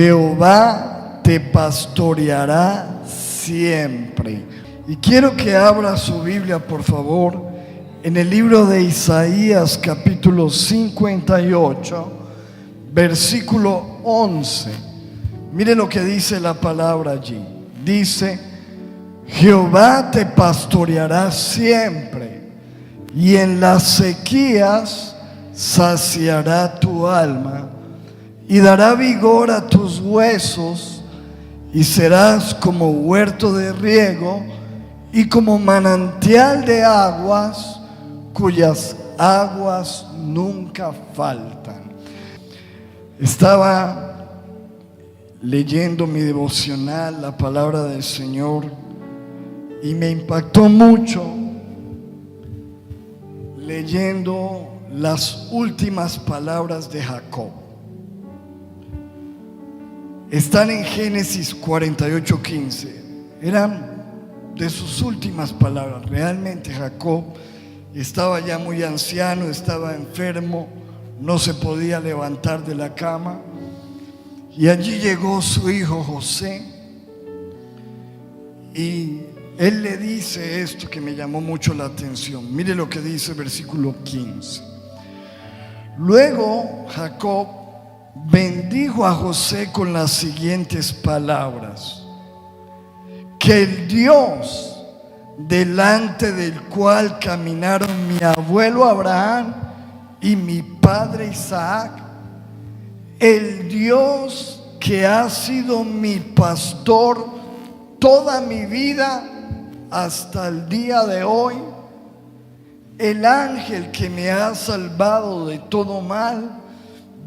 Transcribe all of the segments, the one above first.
Jehová te pastoreará siempre. Y quiero que abra su Biblia, por favor, en el libro de Isaías, capítulo 58, versículo 11. Mire lo que dice la palabra allí. Dice: Jehová te pastoreará siempre, y en las sequías saciará tu alma, y dará vigor a tus huesos, y serás como huerto de riego, y como manantial de aguas, cuyas aguas nunca faltan. Estaba leyendo mi devocional, la palabra del Señor, y me impactó mucho leyendo las últimas palabras de Jacob. Están en Génesis 48:15. Eran de sus últimas palabras. Realmente Jacob estaba ya muy anciano, estaba enfermo, no se podía levantar de la cama. Y allí llegó su hijo José, y él le dice esto que me llamó mucho la atención. Mire lo que dice versículo 15. Luego Jacob bendijo a José con las siguientes palabras: que el Dios delante del cual caminaron mi abuelo Abraham y mi padre Isaac, el Dios que ha sido mi pastor toda mi vida hasta el día de hoy, el ángel que me ha salvado de todo mal,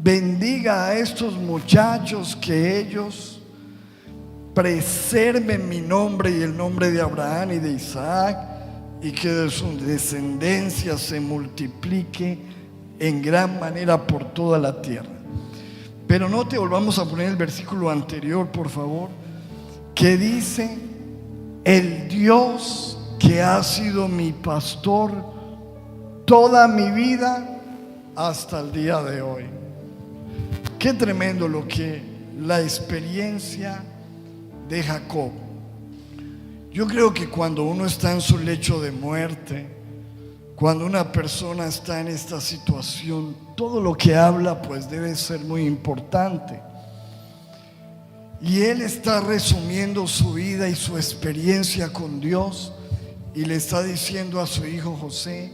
bendiga a estos muchachos, que ellos preserven mi nombre y el nombre de Abraham y de Isaac, y que de su descendencia se multiplique en gran manera por toda la tierra. Pero no te volvamos a poner el versículo anterior, por favor, que dice: el Dios que ha sido mi pastor toda mi vida hasta el día de hoy. Qué tremendo lo que la experiencia de Jacob. Yo creo que cuando uno está en su lecho de muerte, cuando una persona está en esta situación, todo lo que habla pues debe ser muy importante. Y él está resumiendo su vida y su experiencia con Dios, y le está diciendo a su hijo José: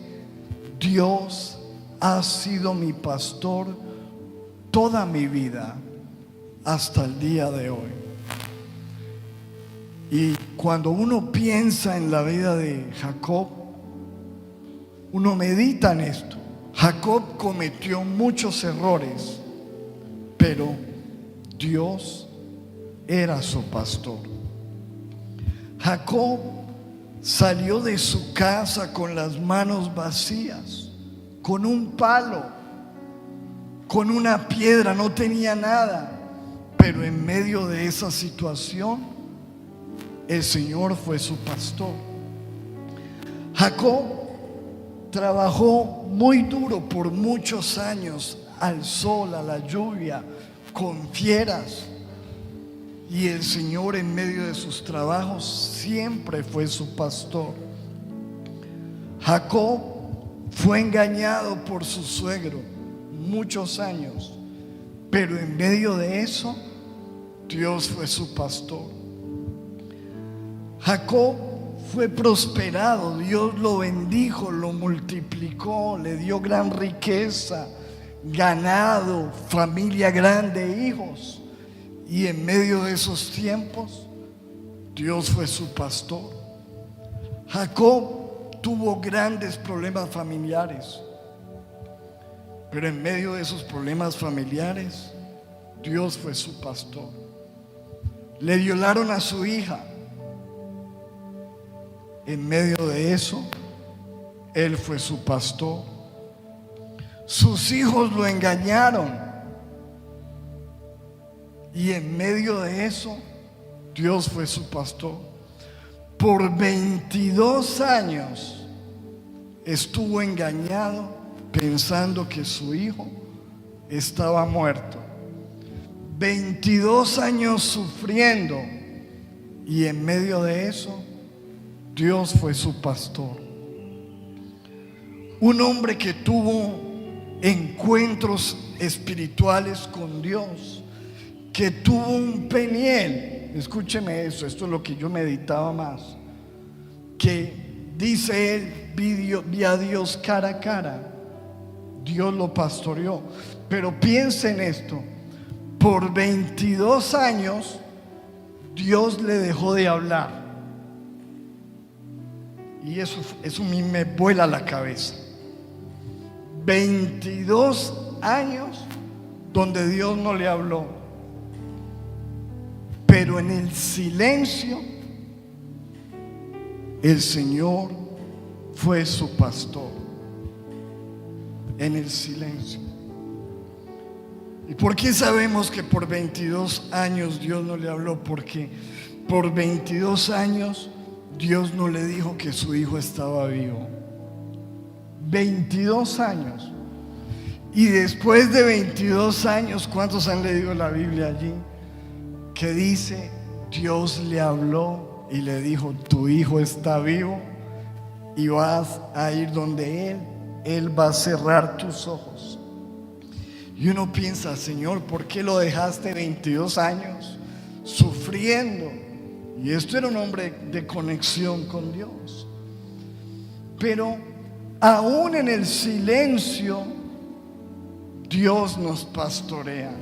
Dios ha sido mi pastor toda mi vida hasta el día de hoy. Y cuando uno piensa en la vida de Jacob, uno medita en esto. Jacob cometió muchos errores, pero Dios era su pastor. Jacob salió de su casa con las manos vacías, con un palo, con una piedra, no tenía nada. Pero en medio de esa situación, el Señor fue su pastor. Jacob trabajó muy duro por muchos años, al sol, a la lluvia, con fieras. Y el Señor en medio de sus trabajos siempre fue su pastor. Jacob fue engañado por su suegro muchos años, pero en medio de eso Dios fue su pastor. Jacob fue prosperado, Dios lo bendijo, lo multiplicó, le dio gran riqueza, ganado, familia grande, hijos. Y en medio de esos tiempos, Dios fue su pastor. Jacob tuvo grandes problemas familiares, pero en medio de esos problemas familiares, Dios fue su pastor. Le violaron a su hija. En medio de eso, Él fue su pastor. Sus hijos lo engañaron. Y en medio de eso, Dios fue su pastor. Por 22 años estuvo engañado pensando que su hijo estaba muerto. 22 años sufriendo, y en medio de eso Dios fue su pastor. Un hombre que tuvo encuentros espirituales con Dios, que tuvo un Peniel. Escúcheme eso, esto es lo que yo meditaba más, que dice él, vi a Dios cara a cara, Dios lo pastoreó. Pero piensa en esto, por 22 años Dios le dejó de hablar, y eso a mí me vuela la cabeza. 22 años donde Dios no le habló, pero en el silencio el Señor fue su pastor. En el silencio. ¿Y por qué sabemos que por 22 años Dios no le habló? Porque por 22 años Dios no le dijo que su hijo estaba vivo. 22 años. Y después de 22 años, ¿cuántos han leído la Biblia allí? Que dice, Dios le habló y le dijo, tu hijo está vivo y vas a ir donde Él va a cerrar tus ojos. Y uno piensa, Señor, ¿por qué lo dejaste 22 años sufriendo? Y esto era un hombre de conexión con Dios. Pero aún en el silencio, Dios nos pastorea.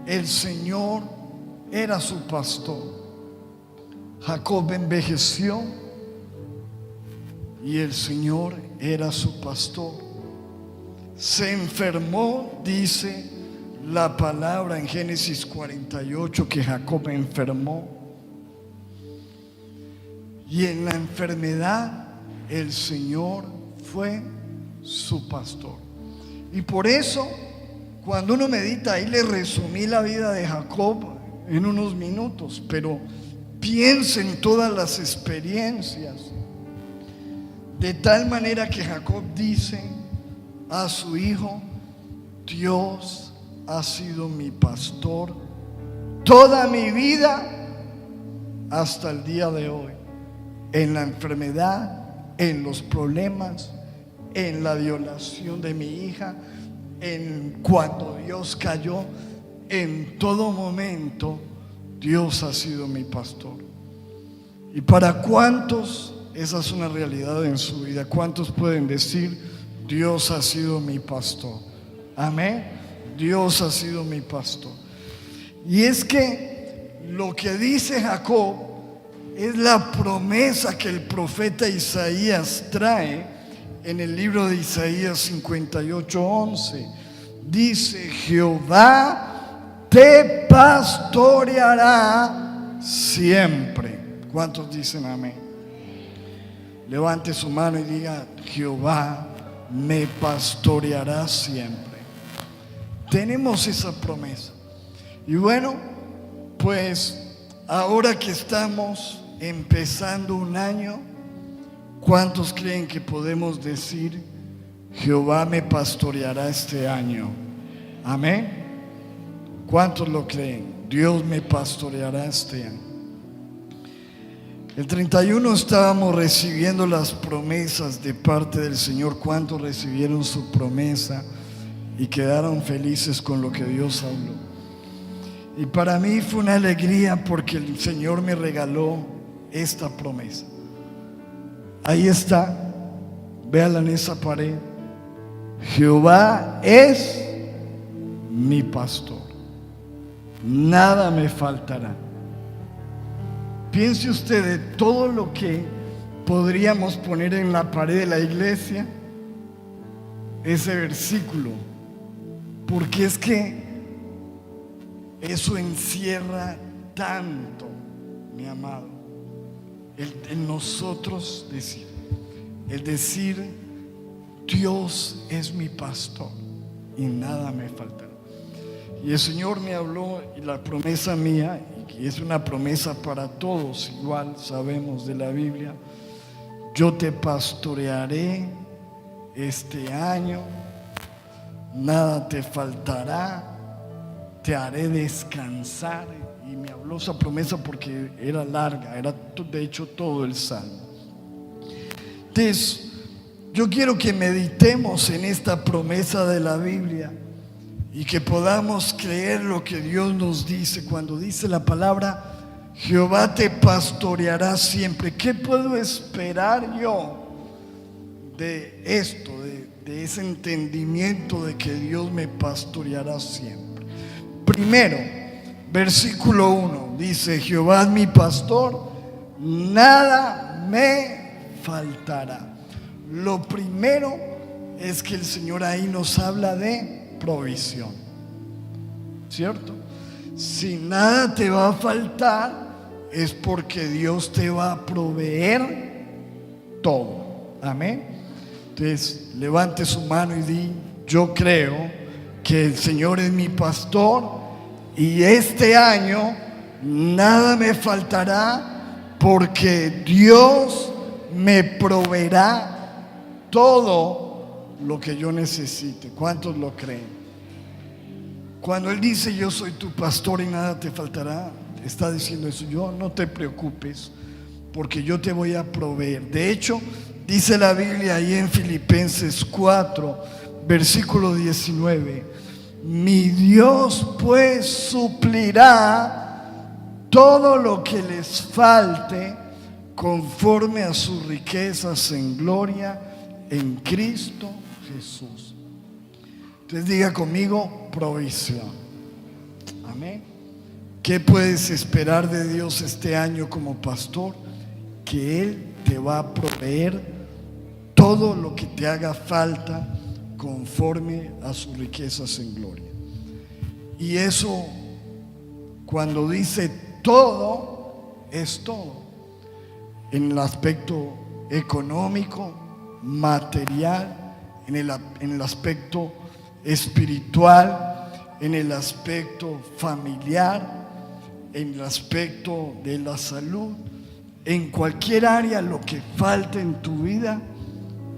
El Señor era su pastor. Jacob envejeció y el Señor era su pastor. Se enfermó, dice la palabra en Génesis 48, que Jacob enfermó. Y en la enfermedad el Señor fue su pastor. Y por eso, cuando uno medita, ahí le resumí la vida de Jacob en unos minutos, pero piensa en todas las experiencias, de tal manera que Jacob dice a su hijo, Dios ha sido mi pastor toda mi vida hasta el día de hoy, en la enfermedad, en los problemas, en la violación de mi hija, en cuando Dios cayó, en todo momento Dios ha sido mi pastor. ¿Y para cuántos esa es una realidad en su vida? ¿Cuántos pueden decir, Dios ha sido mi pastor? Amén. Dios ha sido mi pastor. Y es que lo que dice Jacob es la promesa que el profeta Isaías trae en el libro de Isaías 58:11. Dice, Jehová te pastoreará siempre. ¿Cuántos dicen amén? Levante su mano y diga, Jehová me pastoreará siempre. Tenemos esa promesa. Y bueno, pues ahora que estamos empezando un año, ¿cuántos creen que podemos decir, Jehová me pastoreará este año? Amén. ¿Cuántos lo creen? Dios me pastoreará este año. El 31 estábamos recibiendo las promesas de parte del Señor. ¿Cuántos recibieron su promesa y quedaron felices con lo que Dios habló? Y para mí fue una alegría porque el Señor me regaló esta promesa. Ahí está, véala en esa pared. Jehová es mi pastor, nada me faltará. Piense usted de todo lo que podríamos poner en la pared de la iglesia, ese versículo, porque es que eso encierra tanto, mi amado, el nosotros decir, el decir, Dios es mi pastor y nada me faltará. Y el Señor me habló, y la promesa mía, y es una promesa para todos, igual sabemos de la Biblia, yo te pastorearé este año, nada te faltará, te haré descansar. Y me habló esa promesa porque era larga, era de hecho todo el Salmo. Entonces, yo quiero que meditemos en esta promesa de la Biblia y que podamos creer lo que Dios nos dice cuando dice la palabra: Jehová te pastoreará siempre. ¿Qué puedo esperar yo de esto, de ese entendimiento de que Dios me pastoreará siempre? Primero, versículo 1 dice: Jehová es mi pastor, nada me faltará. Lo primero es que el Señor ahí nos habla de provisión, ¿cierto? Si nada te va a faltar, es porque Dios te va a proveer todo. Amén. Entonces, levante su mano y di: yo creo que el Señor es mi pastor y este año nada me faltará, porque Dios me proveerá todo lo que yo necesite. ¿Cuántos lo creen? Cuando Él dice: yo soy tu pastor y nada te faltará, está diciendo eso. Yo, no te preocupes, porque yo te voy a proveer. De hecho, dice la Biblia ahí en Filipenses 4, versículo 19: mi Dios pues suplirá todo lo que les falte conforme a sus riquezas en gloria en Cristo Jesús. Entonces diga conmigo: provisión. Amén. ¿Qué puedes esperar de Dios este año como pastor? Que Él te va a proveer todo lo que te haga falta conforme a sus riquezas en gloria. Y eso, cuando dice todo, es todo. En el aspecto económico, material, en el aspecto espiritual, en el aspecto familiar, en el aspecto de la salud. En cualquier área, lo que falte en tu vida,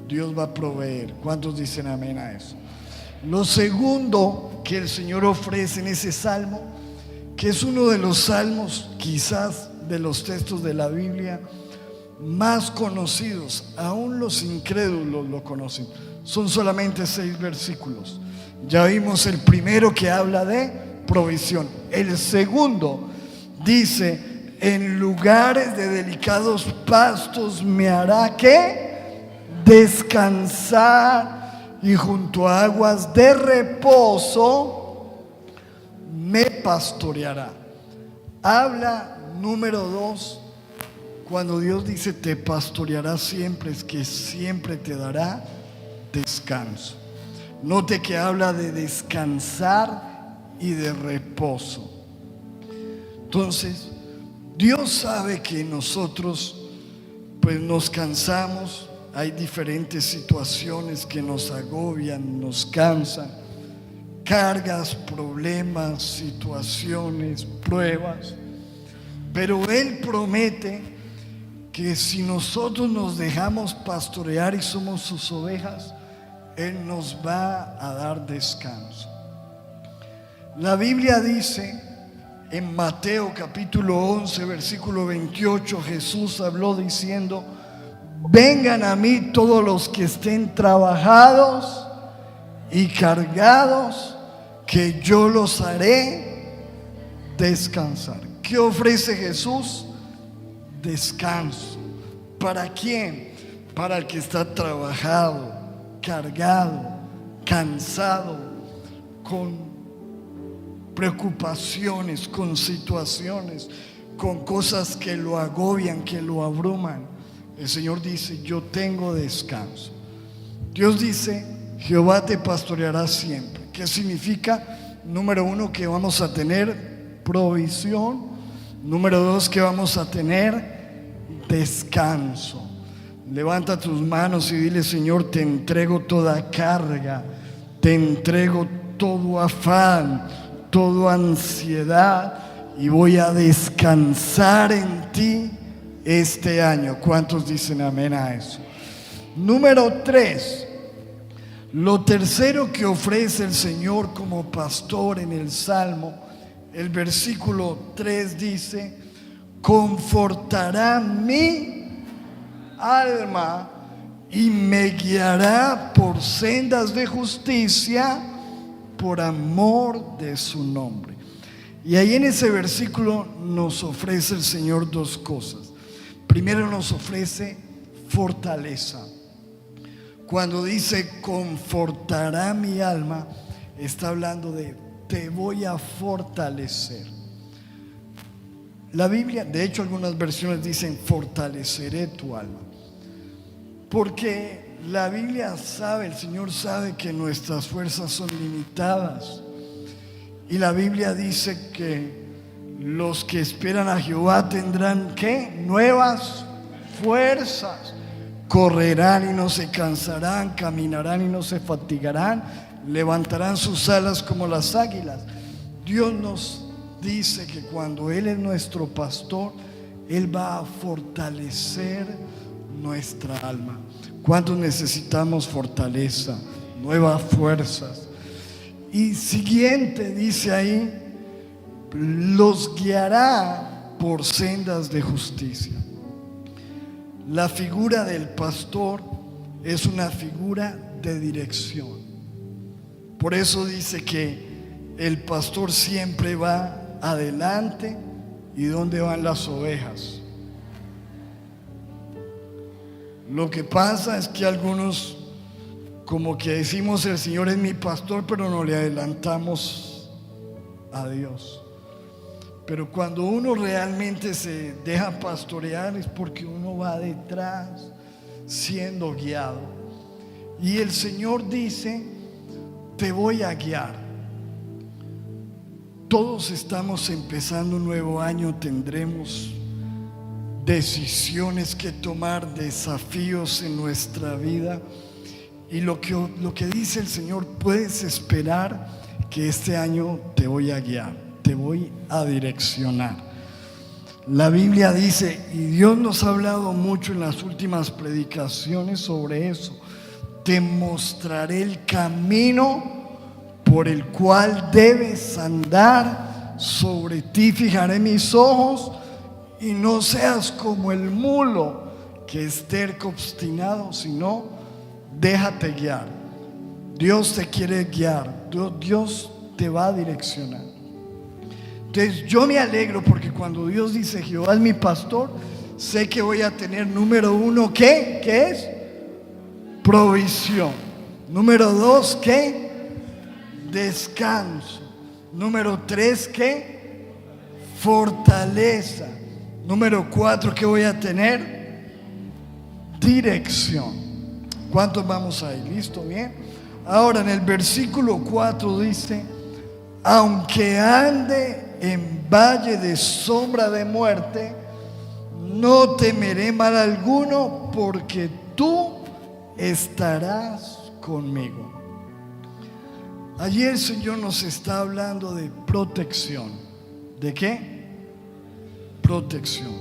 Dios va a proveer. ¿Cuántos dicen amén a eso? Lo segundo que el Señor ofrece en ese salmo, que es uno de los salmos, quizás de los textos de la Biblia más conocidos, aún los incrédulos lo conocen. Son solamente 6 versículos. Ya vimos el primero, que habla de provisión. El segundo dice: en lugares de delicados pastos me hará ¿qué? Descansar, y junto a aguas de reposo me pastoreará. Habla, número 2, cuando Dios dice te pastoreará siempre, es que siempre te dará descanso. Note que habla de descansar y de reposo. Entonces, Dios sabe que nosotros pues nos cansamos. Hay diferentes situaciones que nos agobian, nos cansan, cargas, problemas, situaciones, pruebas. Pero Él promete que si nosotros nos dejamos pastorear y somos sus ovejas, Él nos va a dar descanso. La Biblia dice en Mateo capítulo 11, versículo 28, Jesús habló diciendo: vengan a mí todos los que estén trabajados y cargados, que yo los haré descansar. ¿Qué ofrece Jesús? Descanso. ¿Para quién? Para el que está trabajado, cargado, cansado, con preocupaciones, con situaciones, con cosas que lo agobian, que lo abruman. El Señor dice: yo tengo descanso. Dios dice: Jehová te pastoreará siempre. ¿Qué significa? Número 1, que vamos a tener provisión. Número 2, que vamos a tener descanso. Levanta tus manos y dile: Señor, te entrego toda carga, te entrego todo afán, toda ansiedad, y voy a descansar en ti este año. ¿Cuántos dicen amén a eso? Número 3, Lo tercero que ofrece el Señor como pastor en el Salmo, el versículo 3 dice: confortará mi alma y me guiará por sendas de justicia por amor de su nombre. Y ahí en ese versículo nos ofrece el Señor dos cosas. Primero nos ofrece fortaleza. Cuando dice confortará mi alma, está hablando de te voy a fortalecer. La Biblia, de hecho algunas versiones dicen fortaleceré tu alma, porque la Biblia sabe, el Señor sabe que nuestras fuerzas son limitadas. Y la Biblia dice que los que esperan a Jehová tendrán ¿qué? Nuevas fuerzas. Correrán y no se cansarán, caminarán y no se fatigarán, levantarán sus alas como las águilas. Dios nos dice que cuando Él es nuestro pastor, Él va a fortalecer nuestra alma. ¿Cuántos necesitamos fortaleza, nuevas fuerzas? Y siguiente dice ahí: los guiará por sendas de justicia. La figura del pastor es una figura de dirección. Por eso dice que el pastor siempre va adelante. ¿Y dónde van las ovejas? Lo que pasa es que algunos como que decimos el Señor es mi pastor, pero no le adelantamos a Dios. Pero cuando uno realmente se deja pastorear es porque uno va detrás siendo guiado. Y el Señor dice: te voy a guiar. Todos estamos empezando un nuevo año, tendremos decisiones que tomar, desafíos en nuestra vida. Y lo que dice el Señor: puedes esperar que este año te voy a guiar, te voy a direccionar. La Biblia dice, y Dios nos ha hablado mucho en las últimas predicaciones sobre eso: te mostraré el camino por el cual debes andar, sobre ti fijaré mis ojos, y no seas como el mulo que es terco, obstinado, sino déjate guiar. Dios te quiere guiar, Dios te va a direccionar. Entonces yo me alegro porque cuando Dios dice Jehová es mi pastor, sé que voy a tener, número uno, ¿qué? ¿Qué es? Provisión. Número dos, ¿qué? Descanso. Número tres, ¿qué? Fortaleza. Número cuatro, ¿qué voy a tener? Dirección. ¿Cuántos vamos ahí? ¿Listo? Bien. Ahora en el versículo 4 dice: aunque ande en valle de sombra de muerte, no temeré mal alguno, porque tú estarás conmigo. Allí el Señor nos está hablando de protección. ¿De qué? Protección.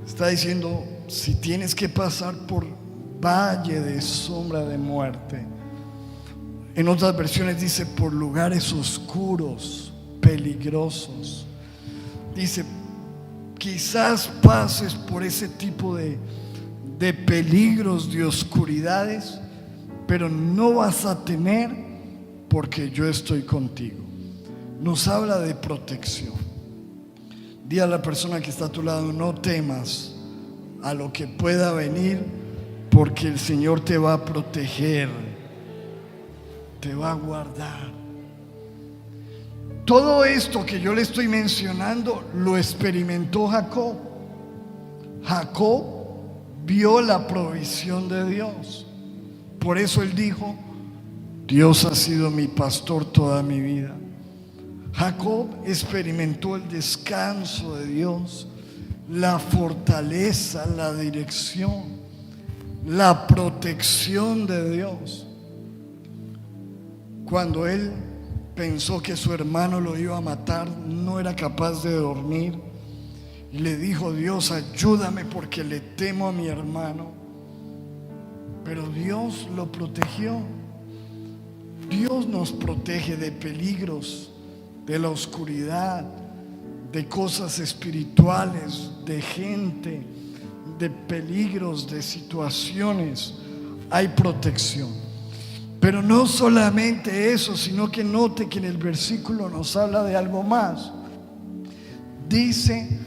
Está diciendo: si tienes que pasar por valle de sombra de muerte. En otras versiones dice por lugares oscuros, peligrosos. Dice, quizás pases por ese tipo de peligros, de oscuridades, pero no vas a temer, porque yo estoy contigo. Nos habla de protección. Di a la persona que está a tu lado: no temas a lo que pueda venir, porque el Señor te va a proteger, te va a guardar. Todo esto que yo le estoy mencionando lo experimentó Jacob. Jacob vio la provisión de Dios. Por eso él dijo: Dios ha sido mi pastor toda mi vida. Jacob experimentó el descanso de Dios, la fortaleza, la dirección, la protección de Dios. Cuando él pensó que su hermano lo iba a matar, no era capaz de dormir, y le dijo: Dios, ayúdame porque le temo a mi hermano. Pero Dios lo protegió. Dios nos protege de peligros, de la oscuridad, de cosas espirituales, de gente, de peligros, de situaciones. Hay protección. Pero no solamente eso, sino que note que en el versículo nos habla de algo más. Dice: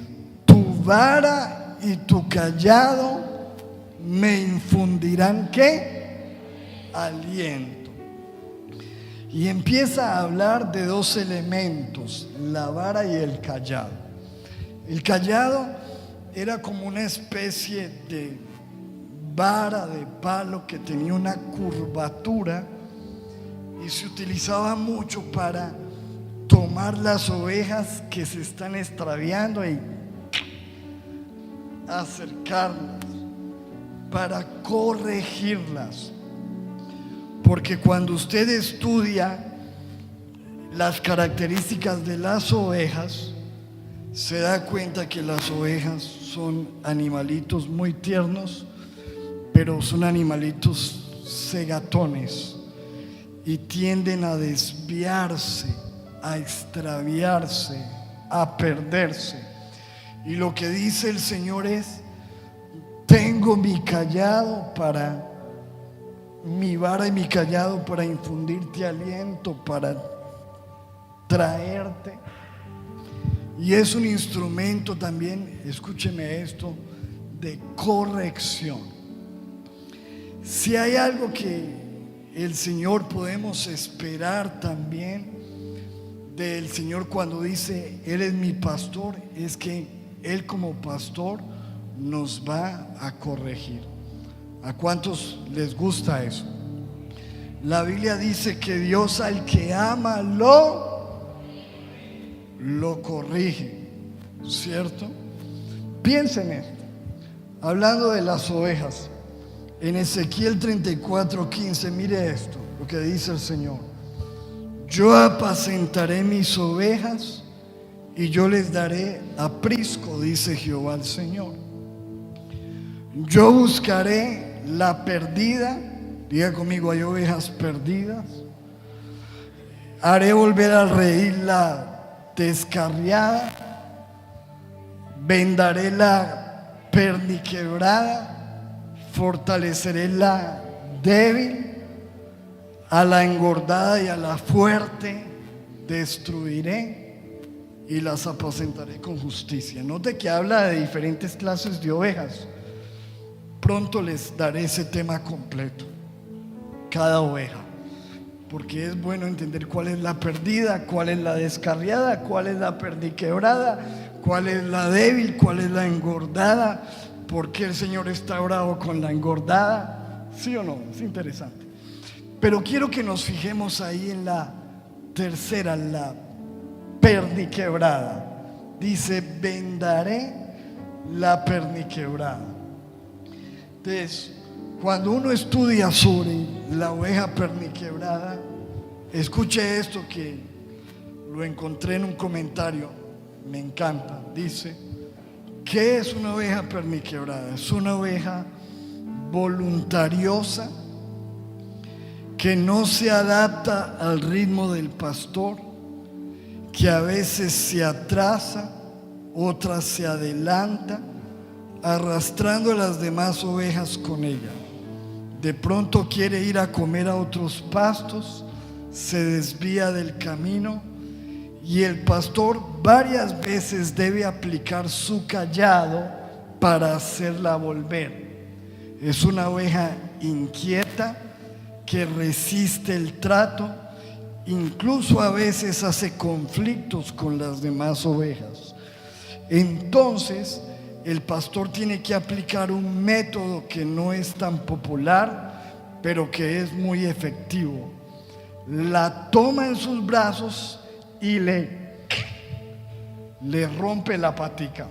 tu vara y tu callado me infundirán ¿qué? Aliento. Y empieza a hablar de dos elementos: la vara y el callado. El callado era como una especie de vara de palo que tenía una curvatura y se utilizaba mucho para tomar las ovejas que se están extraviando y acercarlas, para corregirlas. Porque cuando usted estudia las características de las ovejas, se da cuenta que las ovejas son animalitos muy tiernos, pero son animalitos cegatones y tienden a desviarse, a extraviarse, a perderse. Y lo que dice el Señor es: tengo mi vara y mi callado para infundirte aliento, para traerte. Y es un instrumento también, escúcheme esto, de corrección. Si hay algo que el Señor podemos esperar también del Señor cuando dice Él es mi pastor, es que Él como pastor nos va a corregir. ¿A cuántos les gusta eso? La Biblia dice que Dios al que ama lo corrige, ¿cierto? Piensen en esto, hablando de las ovejas. En Ezequiel 34:15, mire esto, lo que dice el Señor: yo apacentaré mis ovejas y yo les daré aprisco, dice Jehová el Señor. Yo buscaré la perdida, diga conmigo: hay ovejas perdidas. Haré volver al redil la descarriada, vendaré la perniquebrada, fortaleceré la débil, a la engordada y a la fuerte destruiré y las apacentaré con justicia. Note que habla de diferentes clases de ovejas. Pronto les daré ese tema completo, cada oveja, porque es bueno entender cuál es la perdida, cuál es la descarriada, cuál es la perniquebrada, cuál es la débil, cuál es la engordada. ¿Por qué el Señor está bravo con la engordada? ¿Sí o no? Es interesante. Pero quiero que nos fijemos ahí en la tercera, la perniquebrada. Dice: vendaré la perniquebrada. Entonces, cuando uno estudia sobre la oveja perniquebrada, escuche esto que lo encontré en un comentario, me encanta. Dice: ¿qué es una oveja perniquebrada? Es una oveja voluntariosa que no se adapta al ritmo del pastor, que a veces se atrasa, otras se adelanta, arrastrando a las demás ovejas con ella. De pronto quiere ir a comer a otros pastos, se desvía del camino y el pastor varias veces debe aplicar su callado para hacerla volver. Es una oveja inquieta que resiste el trato, incluso a veces hace conflictos con las demás ovejas. Entonces el pastor tiene que aplicar un método que no es tan popular, pero que es muy efectivo. La toma en sus brazos y le rompe la patica.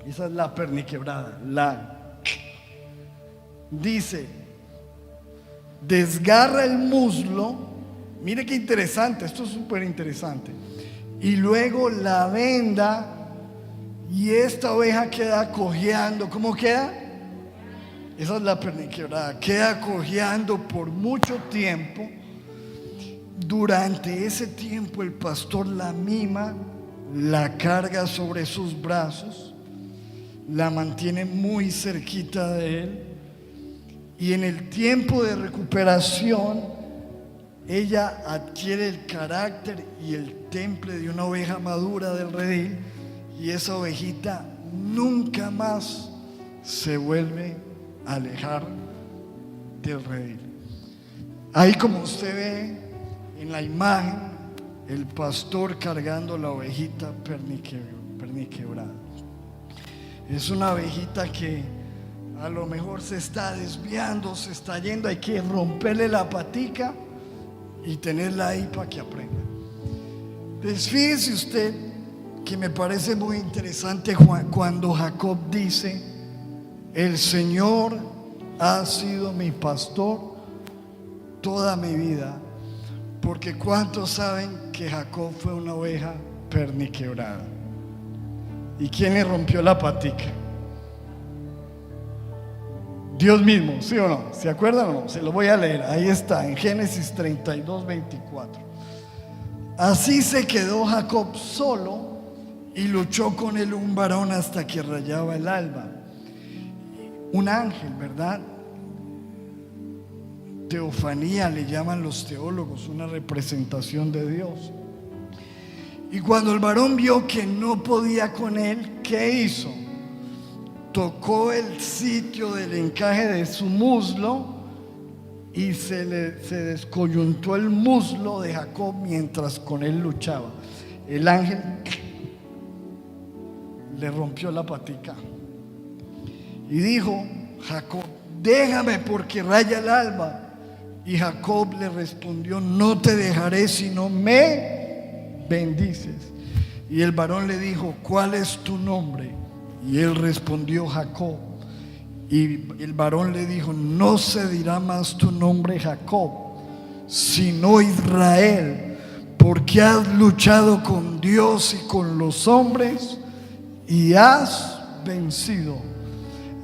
Esa es la perniquebrada. Dice: desgarra el muslo. Mire qué interesante, esto es súper interesante. Y luego la venda, y esta oveja queda cojeando. ¿Cómo queda? Esa es la perniquebrada. Queda cojeando por mucho tiempo. Durante ese tiempo el pastor la mima, la carga sobre sus brazos, la mantiene muy cerquita de él, y en el tiempo de recuperación ella adquiere el carácter y el temple de una oveja madura del redil, y esa ovejita nunca más se vuelve a alejar del redil. Ahí, como usted ve en la imagen, el pastor cargando la ovejita perniquebrada. Es una ovejita que a lo mejor se está desviando, se está yendo. Hay que romperle la patica y tenerla ahí para que aprenda. Pues fíjese usted que me parece muy interesante cuando Jacob dice: el Señor ha sido mi pastor toda mi vida. Porque ¿cuántos saben que Jacob fue una oveja perniquebrada? ¿Y quién le rompió la patica? Dios mismo, ¿sí o no? ¿Se acuerdan o no? Se lo voy a leer, ahí está, en Génesis 32:24. Así se quedó Jacob solo y luchó con él un varón hasta que rayaba el alba. Un ángel, ¿verdad? Teofanía le llaman los teólogos, una representación de Dios. Y cuando el varón vio que no podía con él, ¿qué hizo? Tocó el sitio del encaje de su muslo y se descoyuntó el muslo de Jacob mientras con él luchaba. El ángel le rompió la patica y dijo: Jacob, déjame porque raya el alba. Y Jacob le respondió: no te dejaré si no me bendices. Y el varón le dijo: ¿cuál es tu nombre? Y él respondió: Jacob. Y el varón le dijo: no se dirá más tu nombre Jacob, sino Israel, porque has luchado con Dios y con los hombres y has vencido.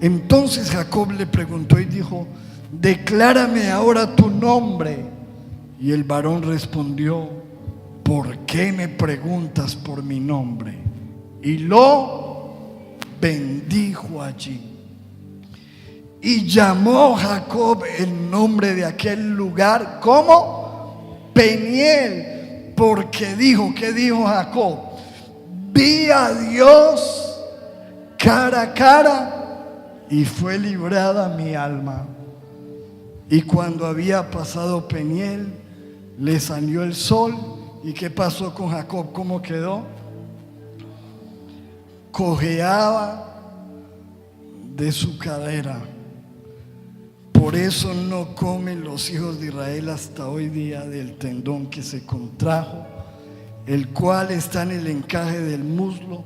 Entonces Jacob le preguntó y dijo: declárame ahora tu nombre. Y el varón respondió: ¿por qué me preguntas por mi nombre? Y lo bendijo allí. Y llamó Jacob el nombre de aquel lugar como Peniel, porque dijo, ¿qué dijo Jacob? Vi a Dios cara a cara y fue librada mi alma. Y cuando había pasado Peniel, le salió el sol. ¿Y qué pasó con Jacob? ¿Cómo quedó? Cojeaba de su cadera. Por eso no comen los hijos de Israel hasta hoy día del tendón que se contrajo, el cual está en el encaje del muslo,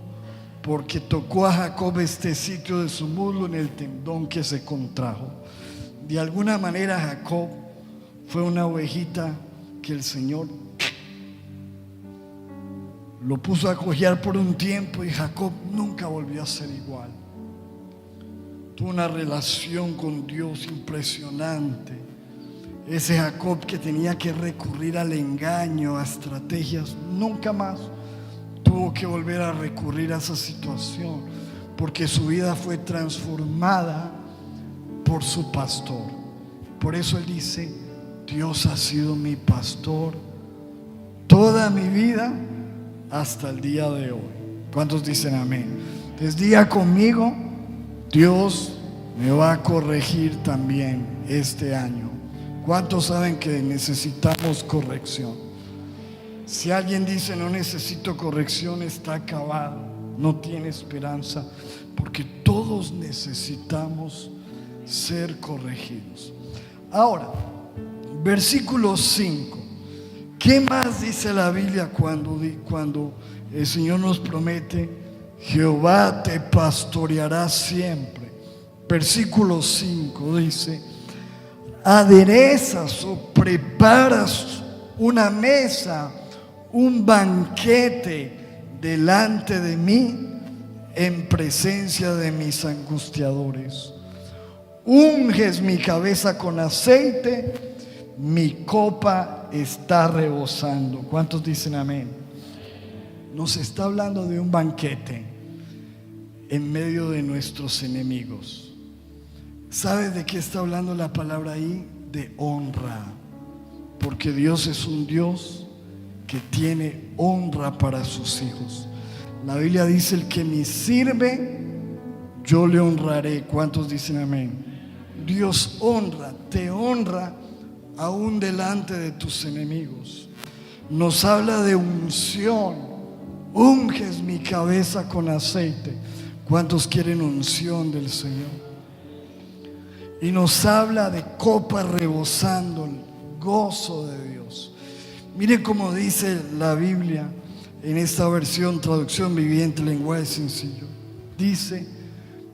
porque tocó a Jacob este sitio de su muslo en el tendón que se contrajo. De alguna manera Jacob fue una ovejita que el Señor lo puso a cojear por un tiempo, y Jacob nunca volvió a ser igual. Tuvo una relación con Dios impresionante. Ese Jacob que tenía que recurrir al engaño, a estrategias, nunca más tuvo que volver a recurrir a esa situación, porque su vida fue transformada por su pastor. Por eso él dice: Dios ha sido mi pastor toda mi vida hasta el día de hoy. ¿Cuántos dicen amén? Entonces diga conmigo: Dios me va a corregir también este año. ¿Cuántos saben que necesitamos corrección? Si alguien dice no necesito corrección, está acabado, no tiene esperanza, porque todos necesitamos ser corregidos. Ahora, versículo 5. ¿Qué más dice la Biblia cuando el Señor nos promete: Jehová te pastoreará siempre? Versículo 5 dice: aderezas o preparas una mesa, un banquete delante de mí en presencia de mis angustiadores. Unges mi cabeza con aceite, mi copa está rebosando. ¿Cuántos dicen amén? Nos está hablando de un banquete en medio de nuestros enemigos. ¿Sabes de qué está hablando la palabra ahí? De honra. Porque Dios es un Dios que tiene honra para sus hijos. La Biblia dice: el que me sirve, yo le honraré. ¿Cuántos dicen amén? Dios honra, te honra aún delante de tus enemigos. Nos habla de unción. Unges mi cabeza con aceite. ¿Cuántos quieren unción del Señor? Y nos habla de copa rebosando, el gozo de Dios. Mire cómo dice la Biblia en esta versión, traducción viviente, lenguaje sencillo. Dice: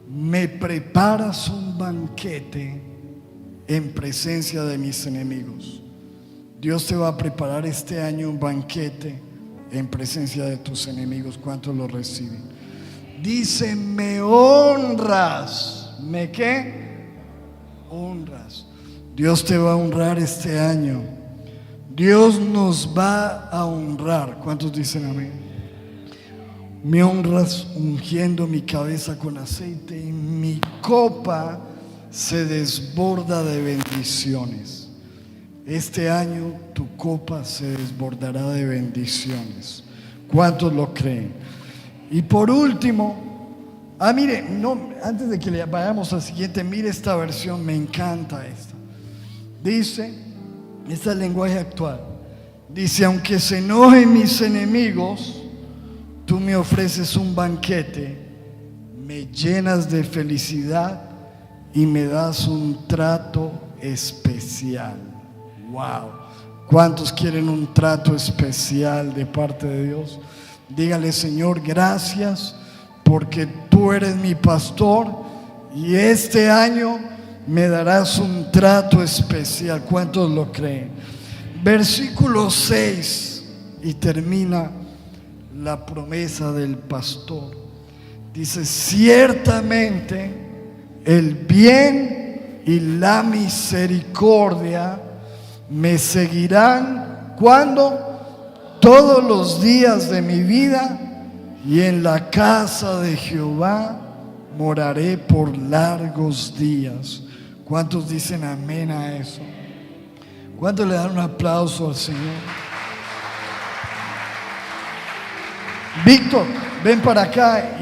me preparas un banquete en presencia de mis enemigos. Dios te va a preparar este año un banquete en presencia de tus enemigos. ¿Cuántos lo reciben? Dice: me honras. ¿Me qué? Honras. Dios te va a honrar este año. Dios nos va a honrar. ¿Cuántos dicen amén? Me honras ungiendo mi cabeza con aceite y mi copa se desborda de bendiciones. Este año tu copa se desbordará de bendiciones. ¿Cuántos lo creen? Y por último, mire, no, antes de que le vayamos al siguiente, mire esta versión, me encanta esta. Dice, este es el lenguaje actual. Dice: aunque se enojen mis enemigos, tú me ofreces un banquete, me llenas de felicidad y me das un trato especial. Wow. ¿Cuántos quieren un trato especial de parte de Dios? Dígale: Señor, gracias porque tú eres mi pastor y este año me darás un trato especial. ¿Cuántos lo creen? Versículo 6 y termina la promesa del pastor. Dice: ciertamente el bien y la misericordia me seguirán. ¿Cuándo? Todos los días de mi vida, y en la casa de Jehová moraré por largos días. ¿Cuántos dicen amén a eso? ¿Cuántos le dan un aplauso al Señor? Víctor, ven para acá,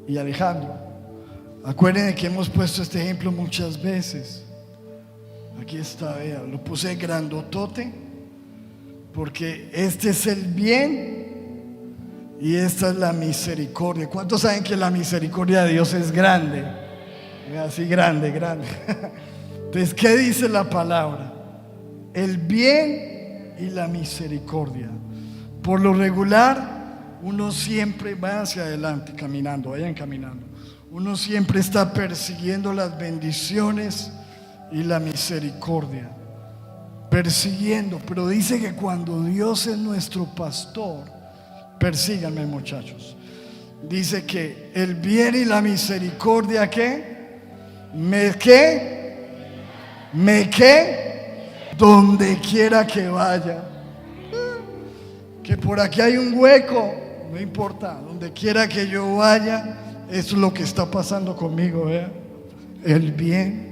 y Alejandro. Acuérdense que hemos puesto este ejemplo muchas veces. Aquí está, vea, lo puse grandotote porque este es el bien y esta es la misericordia. ¿Cuántos saben que la misericordia de Dios es grande? Así grande, grande. Entonces, ¿qué dice la palabra? El bien y la misericordia. Por lo regular, uno siempre va hacia adelante caminando, vayan caminando. Uno siempre está persiguiendo las bendiciones y la misericordia, persiguiendo. Pero dice que cuando Dios es nuestro pastor, persíganme, muchachos. Dice que el bien y la misericordia, ¿qué? Donde quiera que vaya. Que por aquí hay un hueco, no importa, donde quiera que yo vaya, eso es lo que está pasando conmigo, ¿vea? El bien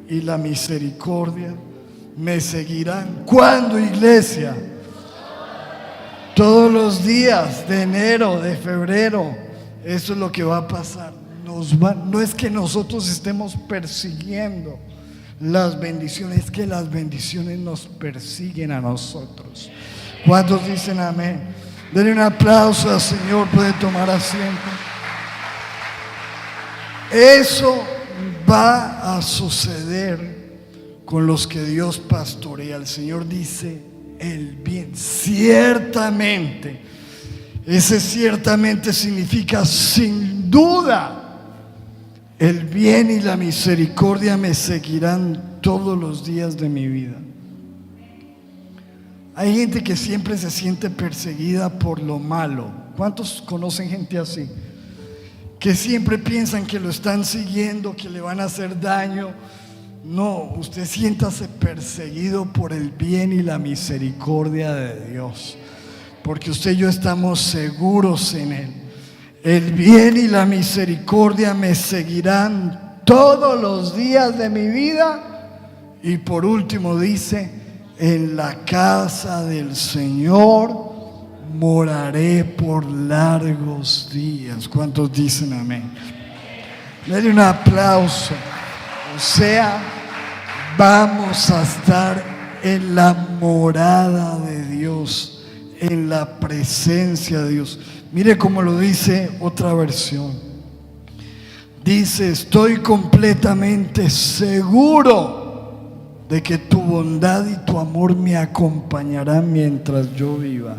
y la misericordia me seguirán. ¿Cuándo, iglesia? Todos los días de enero, de febrero. Eso es lo que va a pasar. No es que nosotros estemos persiguiendo las bendiciones, es que las bendiciones nos persiguen a nosotros. ¿Cuántos dicen amén? Denle un aplauso al Señor, puede tomar asiento. Eso va a suceder con los que Dios pastorea. El Señor dice el bien, ciertamente. Ese ciertamente significa sin duda. El bien y la misericordia me seguirán todos los días de mi vida. Hay gente que siempre se siente perseguida por lo malo. ¿Cuántos conocen gente así? Que siempre piensan que lo están siguiendo, que le van a hacer daño. No, usted siéntase perseguido por el bien y la misericordia de Dios, porque usted y yo estamos seguros en Él. El bien y la misericordia me seguirán todos los días de mi vida. Y por último dice: en la casa del Señor moraré por largos días. ¿Cuántos dicen amén? Denle un aplauso. O sea, vamos a estar en la morada de Dios, en la presencia de Dios. Mire cómo lo dice otra versión. Dice: estoy completamente seguro de que tu bondad y tu amor me acompañarán mientras yo viva,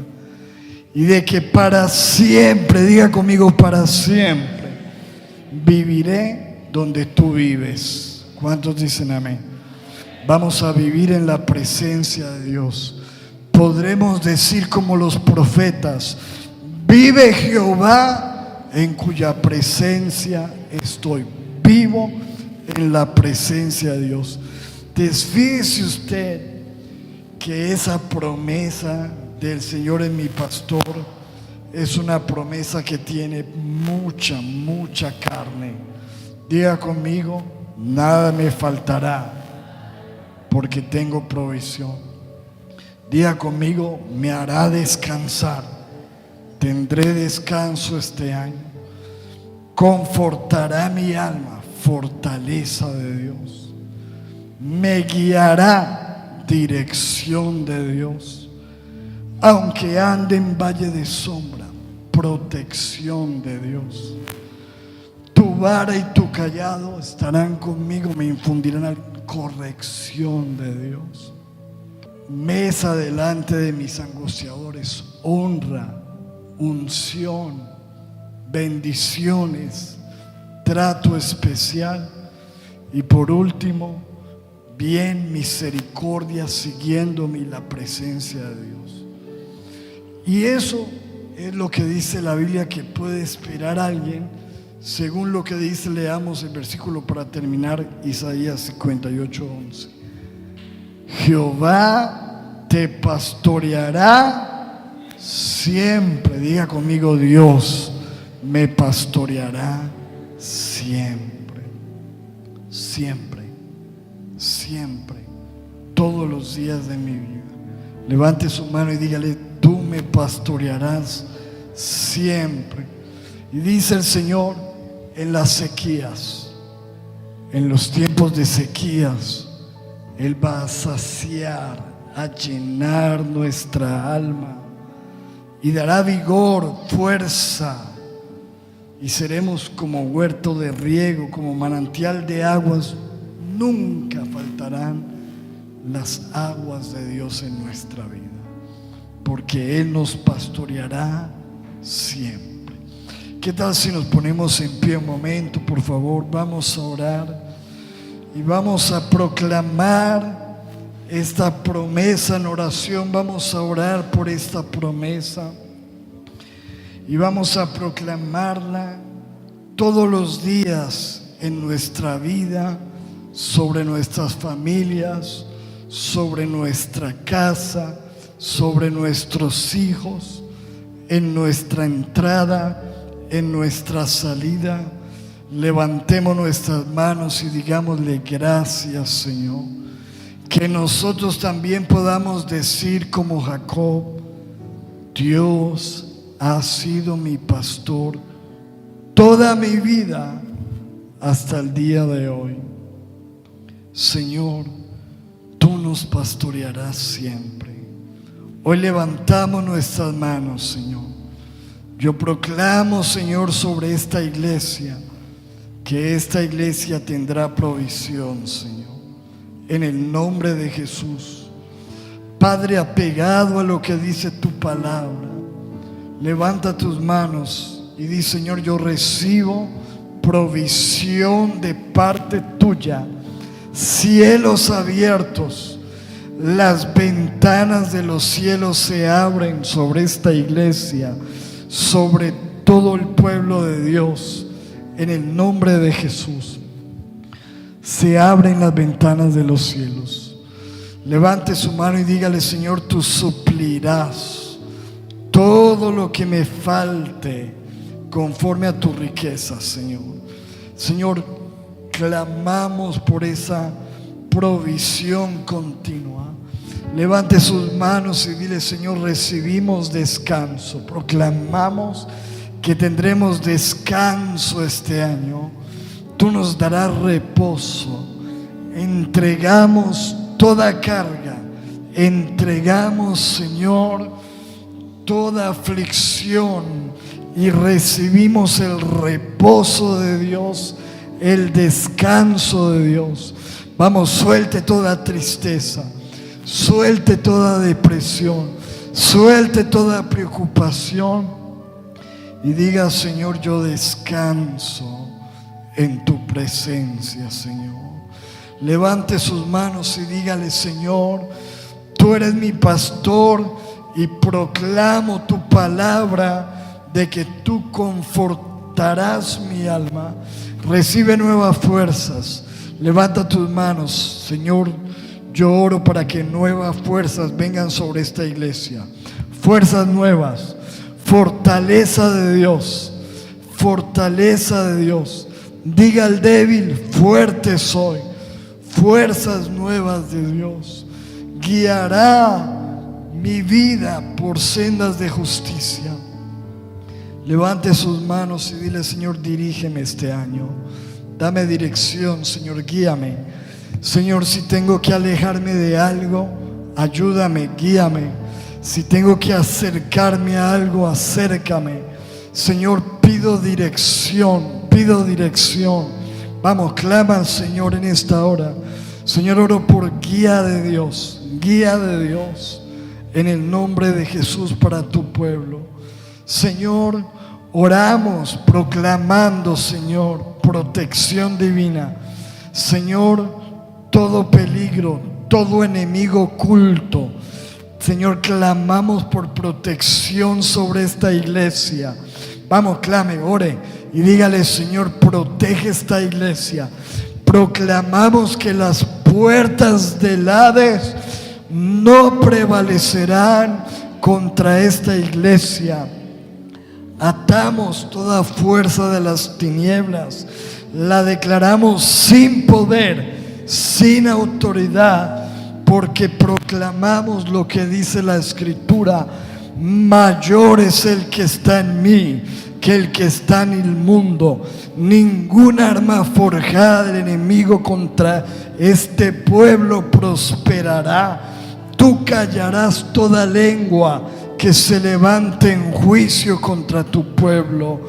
y de que para siempre, diga conmigo, para siempre viviré donde tú vives. ¿Cuántos dicen amén? Vamos a vivir en la presencia de Dios. Podremos decir como los profetas: vive Jehová, en cuya presencia estoy. Vivo en la presencia de Dios. Desfíjese usted que esa promesa del Señor en mi pastor es una promesa que tiene mucha carne. Diga conmigo: nada me faltará, porque tengo provisión. Diga conmigo: me hará descansar. Tendré descanso este año. Confortará mi alma, fortaleza de Dios. Me guiará, dirección de Dios. Aunque ande en valle de sombra, protección de Dios. Tu vara y tu cayado estarán conmigo, me infundirán corrección de Dios. Mesa delante de mis angustiadores, honra, unción, bendiciones, trato especial. Y por último, bien, misericordia, siguiéndome la presencia de Dios. Y eso es lo que dice la Biblia que puede esperar a alguien, según lo que dice. Leamos el versículo para terminar, Isaías 58:11. Jehová te pastoreará siempre. Diga conmigo: Dios me pastoreará siempre, siempre, siempre, todos los días de mi vida. Levante su mano y dígale: tú me pastorearás siempre. Y dice el Señor: en las sequías, en los tiempos de sequías, Él va a saciar, a llenar nuestra alma y dará vigor, fuerza, y seremos como huerto de riego, como manantial de aguas. Nunca faltarán las aguas de Dios en nuestra vida, porque Él nos pastoreará siempre. ¿Qué tal si nos ponemos en pie un momento, por favor? Vamos a orar y vamos a proclamar esta promesa en oración. Vamos a orar por esta promesa y vamos a proclamarla todos los días en nuestra vida, sobre nuestras familias, sobre nuestra casa, sobre nuestros hijos, en nuestra entrada, en nuestra salida. Levantemos nuestras manos y digámosle: gracias, Señor. Que nosotros también podamos decir como Jacob: Dios ha sido mi pastor toda mi vida hasta el día de hoy. Señor, tú nos pastorearás siempre. Hoy levantamos nuestras manos, Señor. Yo proclamo, Señor, sobre esta iglesia, que esta iglesia tendrá provisión, Señor, en el nombre de Jesús. Padre, apegado a lo que dice tu palabra, levanta tus manos y di: Señor, yo recibo provisión de parte tuya, cielos abiertos, las ventanas de los cielos se abren sobre esta iglesia, sobre todo el pueblo de Dios, en el nombre de Jesús. se abren las ventanas de los cielos. Levante su mano y dígale: Señor, tú suplirás todo lo que me falte conforme a tu riqueza, Señor. Señor, clamamos por esa provisión continua. Levante sus manos y dile: Señor, recibimos descanso. Proclamamos que tendremos descanso este año. Tú nos darás reposo. Entregamos toda carga. Entregamos, Señor, toda aflicción y recibimos el reposo de Dios, el descanso de Dios. Vamos, suelte toda tristeza, suelte toda depresión, suelte toda preocupación y diga: Señor, yo descanso en tu presencia, Señor. Levante sus manos y dígale: Señor, tú eres mi pastor y proclamo tu palabra de que tú confortarás mi alma. Recibe nuevas fuerzas. Levanta tus manos. Señor, yo oro para que nuevas fuerzas vengan sobre esta iglesia. Fuerzas nuevas, fortaleza de Dios, fortaleza de Dios. Diga al débil: fuerte soy. Fuerzas nuevas de Dios. Guiará mi vida por sendas de justicia. Levante sus manos y dile: Señor, dirígeme este año. Dame dirección, Señor, guíame. Señor, si tengo que alejarme de algo, ayúdame, guíame. Si tengo que acercarme a algo, acércame. Señor, pido dirección, pido dirección. Vamos, clama al Señor en esta hora. Señor, oro por guía de Dios, en el nombre de Jesús para tu pueblo. Señor, oramos proclamando, Señor, protección divina. Señor, todo peligro, todo enemigo oculto, Señor, clamamos por protección sobre esta iglesia. Vamos, clame, ore y dígale: Señor, protege esta iglesia. Proclamamos que las puertas del Hades no prevalecerán contra esta iglesia. Atamos toda fuerza de las tinieblas, la declaramos sin poder, sin autoridad, porque proclamamos lo que dice la Escritura: mayor es el que está en mí que el que está en el mundo. Ninguna arma forjada del enemigo contra este pueblo prosperará. Tú callarás toda lengua que se levante en juicio contra tu pueblo,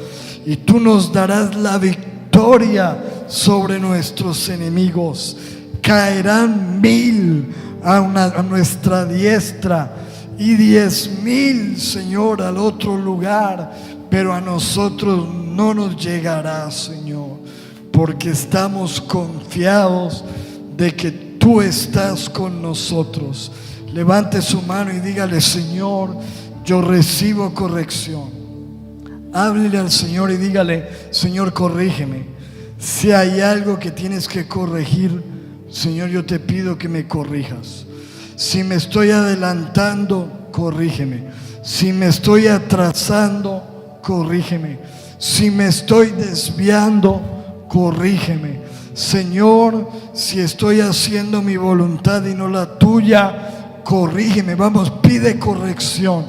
y tú nos darás la victoria sobre nuestros enemigos. Caerán 1000 a nuestra diestra y 10,000, Señor, al otro lugar, pero a nosotros no nos llegará, Señor, porque estamos confiados de que tú estás con nosotros. Levante su mano y dígale: Señor, yo recibo corrección. Háblele al Señor y dígale: Señor, corrígeme. Si hay algo que tienes que corregir, Señor, yo te pido que me corrijas. Si me estoy adelantando, corrígeme. Si me estoy atrasando, corrígeme. Si me estoy desviando, corrígeme. Señor, si estoy haciendo mi voluntad y no la tuya, corrígeme. Vamos, pide corrección.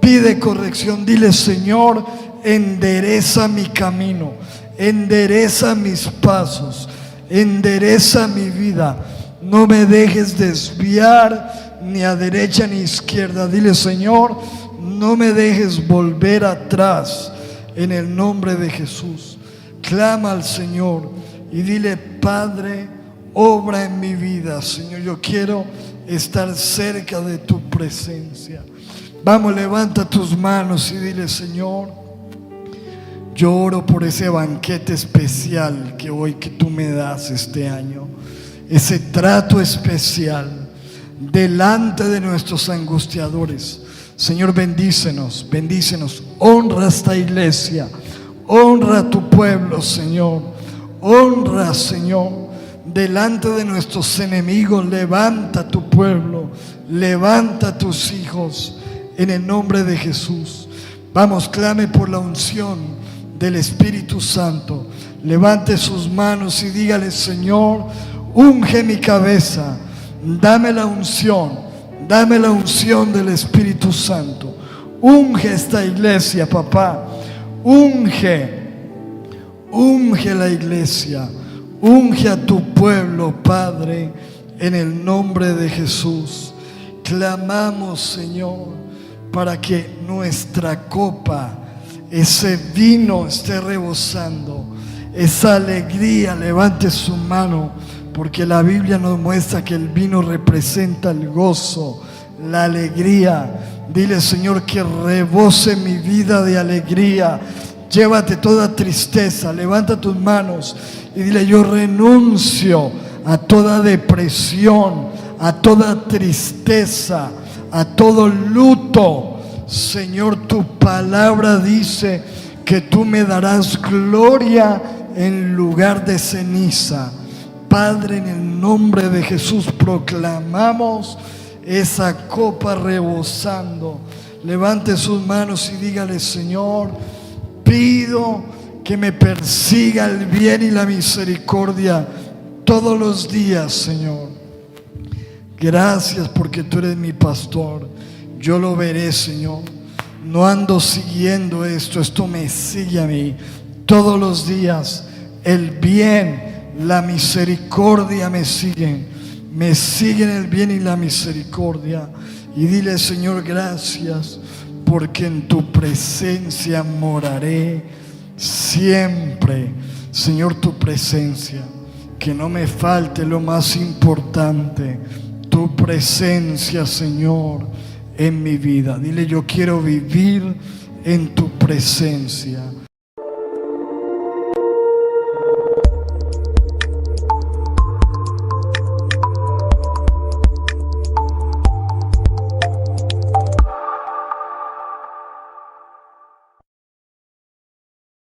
Pide corrección. Dile: Señor, endereza mi camino, endereza mis pasos, endereza mi vida. No me dejes desviar ni a derecha ni a izquierda. Dile: Señor, no me dejes volver atrás, en el nombre de Jesús. Clama al Señor y dile: Padre, obra en mi vida. Señor, yo quiero estar cerca de tu presencia. Vamos, levanta tus manos y dile: Señor, yo oro por ese banquete especial que tú me das este año, ese trato especial delante de nuestros angustiadores. Señor, bendícenos, bendícenos. Honra esta iglesia, honra a tu pueblo, Señor. Honra, Señor. delante de nuestros enemigos. Levanta a tu pueblo, levanta a tus hijos en el nombre de Jesús. Vamos, clame por la unción del Espíritu Santo. Levante sus manos y dígale: Señor, unge mi cabeza, dame la unción del Espíritu Santo. Unge esta iglesia, papá. Unge la iglesia. Unge a tu pueblo, Padre, en el nombre de Jesús. Clamamos, Señor, para que nuestra copa, ese vino, esté rebosando. Esa alegría, levante su mano, porque la Biblia nos muestra que el vino representa el gozo, la alegría. Dile: Señor, que rebose mi vida de alegría. Llévate toda tristeza. Levanta tus manos y dile: yo renuncio a toda depresión, a toda tristeza, a todo luto. Señor, tu palabra dice que tú me darás gloria en lugar de ceniza. Padre, en el nombre de Jesús proclamamos esa copa rebosando. Levante sus manos y dígale: Señor, pido que me persiga el bien y la misericordia todos los días, Señor. Gracias porque tú eres mi pastor. Yo lo veré, Señor. No ando siguiendo esto me sigue a mí todos los días. El bien, la misericordia me siguen el bien y la misericordia. Y dile: Señor, gracias, porque en tu presencia moraré siempre. Señor, tu presencia, que no me falte lo más importante, tu presencia, Señor, en mi vida. Dile: yo quiero vivir en tu presencia.